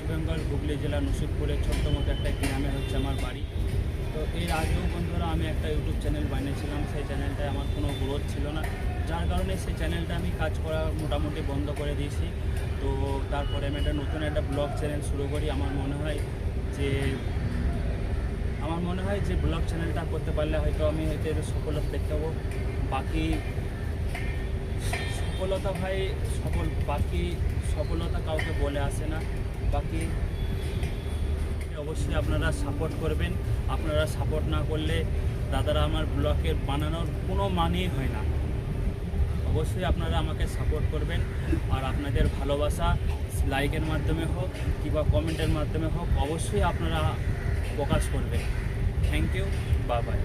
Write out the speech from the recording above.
বেঙ্গল হুগলি জেলা নসিবপুরের ছোট্ট মতো একটা গ্রামে হচ্ছে আমার বাড়ি। তো এর আগেও বন্ধুরা আমি একটা ইউটিউব চ্যানেল বানিয়েছিলাম, সেই চ্যানেলটায় আমার কোনো গ্রোথ ছিল না, যার কারণে সেই চ্যানেলটা আমি কাজ করা মোটামুটি বন্ধ করে দিয়েছি। তো তারপরে আমি একটা নতুন একটা ব্লগ চ্যানেল শুরু করি। আমার মনে হয় যে ব্লগ চ্যানেলটা করতে পারলে হয়তো আমি হয়তো এর সফলতা দেখতে পাবো। বাকি সফলতা কাউকে বলে আসে না। বাকি অবশ্যই আপনারা সাপোর্ট করবেন। আপনারা সাপোর্ট না করলে দাদারা আমার ব্লগের বানানোর কোনো মানেই হয় না। অবশ্যই আপনারা আমাকে সাপোর্ট করবেন, আর আপনাদের ভালোবাসা লাইকের মাধ্যমে হোক কিংবা কমেন্টের মাধ্যমে হোক অবশ্যই আপনারা প্রকাশ করবেন। Thank you, bye by.